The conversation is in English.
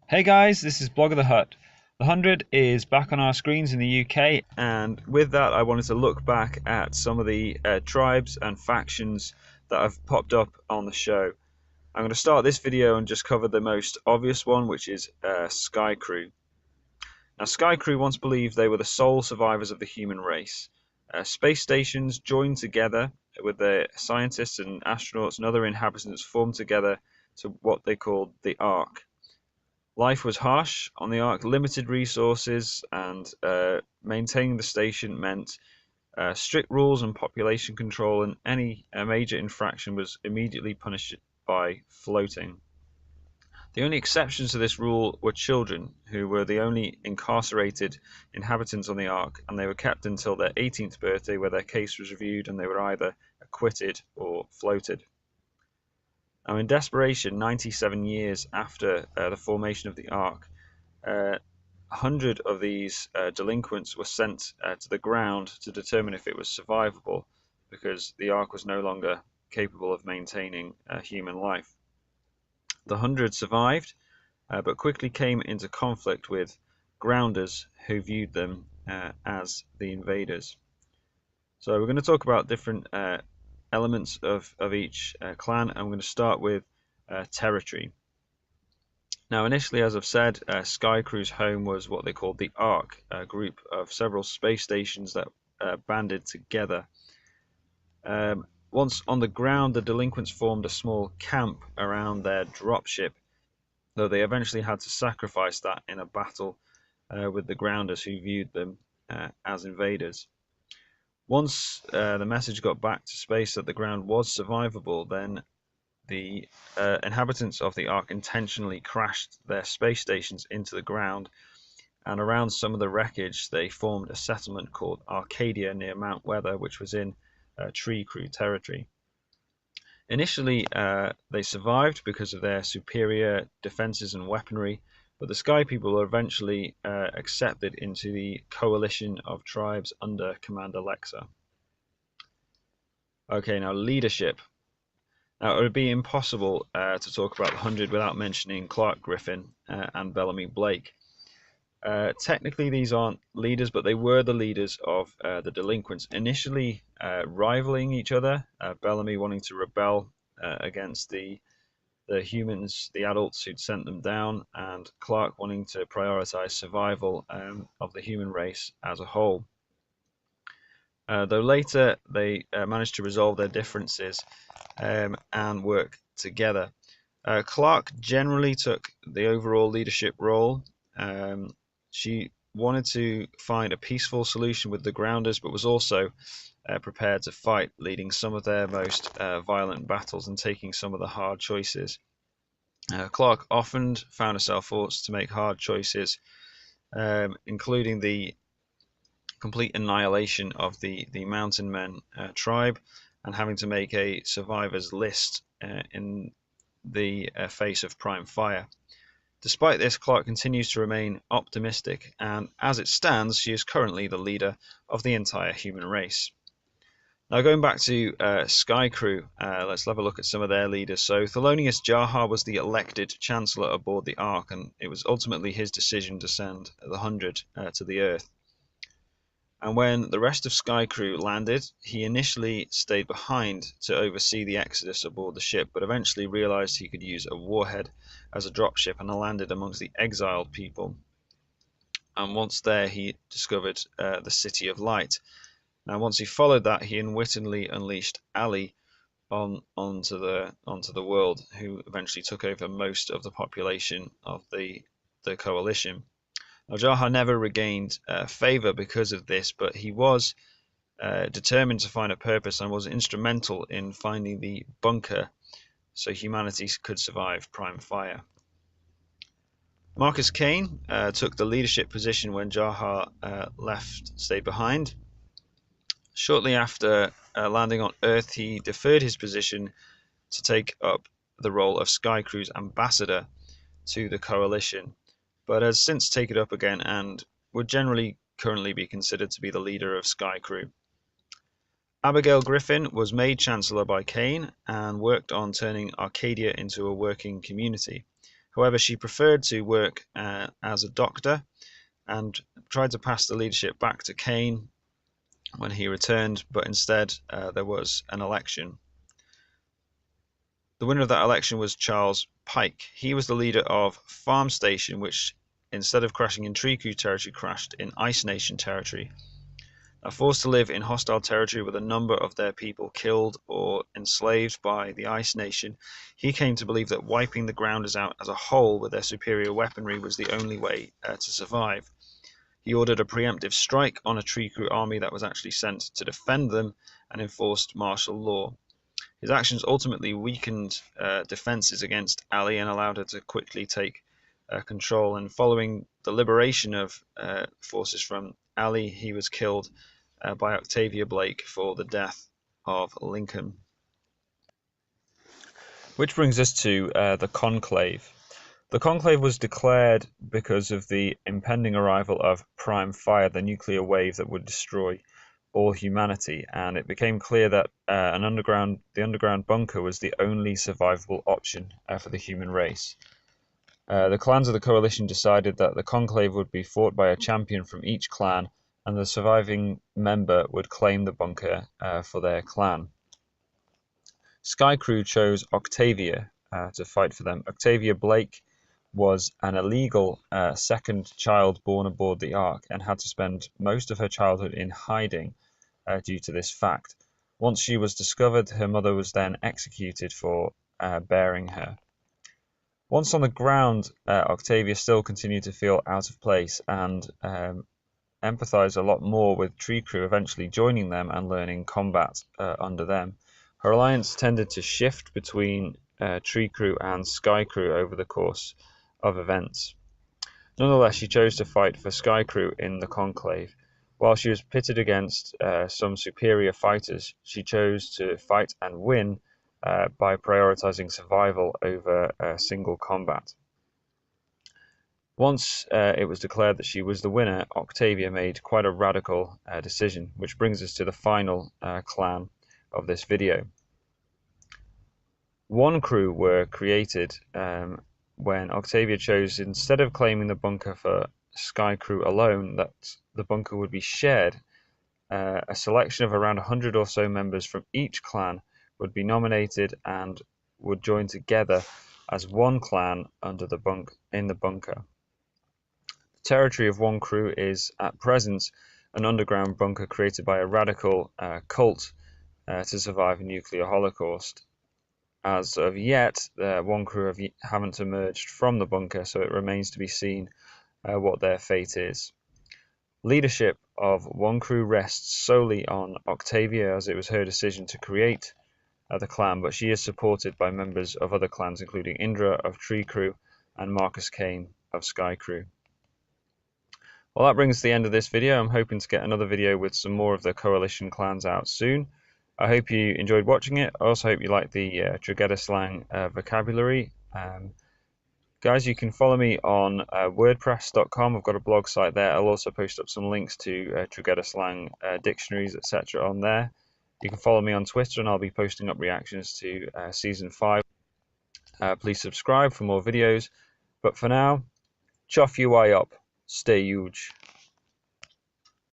Hey guys, this is Blog of the Hut. The 100 is back on our screens in the UK, and with that, I wanted to look back at some of the tribes and factions that have popped up on the show. I'm going to start this video and just cover the most obvious one, which is Skaikru. Now, Skaikru once believed they were the sole survivors of the human race. Space stations joined together with the scientists and astronauts and other inhabitants formed together to what they called the Ark. Life was harsh on the Ark, limited resources, and maintaining the station meant strict rules and population control, and any major infraction was immediately punished by floating. The only exceptions to this rule were children, who were the only incarcerated inhabitants on the Ark, and they were kept until their 18th birthday, where their case was reviewed and they were either acquitted or floated. Now, in desperation, 97 years after the formation of the Ark, 100 of these delinquents were sent to the ground to determine if it was survivable, because the Ark was no longer capable of maintaining human life. The 100 survived, but quickly came into conflict with grounders who viewed them as the invaders. So we're going to talk about different elements of each clan. I'm going to start with territory. Now, initially, as I've said, Skaikru's home was what they called the Ark, a group of several space stations that banded together. Once on the ground, the delinquents formed a small camp around their dropship, though they eventually had to sacrifice that in a battle with the grounders who viewed them as invaders. Once the message got back to space that the ground was survivable, then the inhabitants of the Ark intentionally crashed their space stations into the ground, and around some of the wreckage they formed a settlement called Arcadia near Mount Weather, which was in Tree Crew territory. Initially, they survived because of their superior defenses and weaponry, but the Sky People were eventually accepted into the coalition of tribes under Commander Lexa. Okay, now leadership. Now, it would be impossible to talk about the 100 without mentioning Clark Griffin and Bellamy Blake. Technically, these aren't leaders, but they were the leaders of the delinquents, initially rivaling each other, Bellamy wanting to rebel against the humans, the adults who'd sent them down, and Clark wanting to prioritize survival of the human race as a whole. Though later they managed to resolve their differences and work together. Clark generally took the overall leadership role. She wanted to find a peaceful solution with the grounders, but was also prepared to fight, leading some of their most violent battles and taking some of the hard choices. Clark often found herself forced to make hard choices, including the complete annihilation of the Mountain Men tribe, and having to make a survivors list in the face of prime fire. Despite this, Clark continues to remain optimistic, and as it stands, she is currently the leader of the entire human race. Now, going back to Skaikru, let's have a look at some of their leaders. So Thelonious Jaha was the elected chancellor aboard the Ark, and it was ultimately his decision to send the 100 to the Earth. And when the rest of Skaikru landed, he initially stayed behind to oversee the exodus aboard the ship, but eventually realized he could use a warhead as a dropship and landed amongst the exiled people. And once there, he discovered the City of Light. Now, once he followed that, he unwittingly unleashed Ali onto the world, who eventually took over most of the population of the coalition. Now, Jaha never regained favor because of this, but he was determined to find a purpose and was instrumental in finding the bunker so humanity could survive prime fire. Marcus Kane took the leadership position when Jaha stayed behind. Shortly after landing on Earth, he deferred his position to take up the role of Skaikru's ambassador to the coalition, but has since taken it up again and would generally currently be considered to be the leader of Skaikru. Abigail Griffin was made Chancellor by Kane and worked on turning Arcadia into a working community. However, she preferred to work as a doctor and tried to pass the leadership back to Kane when he returned, but instead there was an election. The winner of that election was Charles Pike. He was the leader of Farm Station, which instead of crashing in Triku territory, crashed in Ice Nation territory. Now, forced to live in hostile territory with a number of their people killed or enslaved by the Ice Nation, he came to believe that wiping the Grounders out as a whole with their superior weaponry was the only way to survive. He ordered a preemptive strike on a Triku army that was actually sent to defend them and enforced martial law. His actions ultimately weakened defenses against Ali and allowed her to quickly take control. And following the liberation of forces from Ali, he was killed by Octavia Blake for the death of Lincoln. Which brings us to the Conclave. The Conclave was declared because of the impending arrival of Prime Fire, the nuclear wave that would destroy all humanity, and it became clear that the underground bunker was the only survivable option for the human race. The clans of the coalition decided that the Conclave would be fought by a champion from each clan, and the surviving member would claim the bunker for their clan. Skaikru chose Octavia to fight for them. Octavia Blake was an illegal second child born aboard the Ark and had to spend most of her childhood in hiding due to this fact. Once she was discovered, her mother was then executed for bearing her. Once on the ground, Octavia still continued to feel out of place and empathized a lot more with Triku, eventually joining them and learning combat under them. Her alliance tended to shift between Triku and Skaikru over the course of events. Nonetheless, she chose to fight for Skaikru in the Conclave. While she was pitted against some superior fighters, she chose to fight and win by prioritizing survival over single combat. Once it was declared that she was the winner, Octavia made quite a radical decision, which brings us to the final clan of this video. Wonkru were created when Octavia chose, instead of claiming the bunker for Skaikru alone, that the bunker would be shared. A selection of around 100 or so members from each clan would be nominated and would join together as one clan in the bunker. The territory of Wonkru is at present an underground bunker created by a radical cult to survive a nuclear holocaust. As of yet, the Wonkru haven't emerged from the bunker, so it remains to be seen what their fate is. Leadership of Wonkru rests solely on Octavia, as it was her decision to create the clan, but she is supported by members of other clans, including Indra of Triku and Marcus Kane of Skaikru. Well, that brings us to the end of this video. I'm hoping to get another video with some more of the coalition clans out soon. I hope you enjoyed watching it. I also hope you like the Trigetta slang vocabulary. Guys, you can follow me on wordpress.com. I've got a blog site there. I'll also post up some links to Trigetta slang dictionaries, etc. on there. You can follow me on Twitter, and I'll be posting up reactions to Season 5. Please subscribe for more videos. But for now, chuff you up. Stay huge.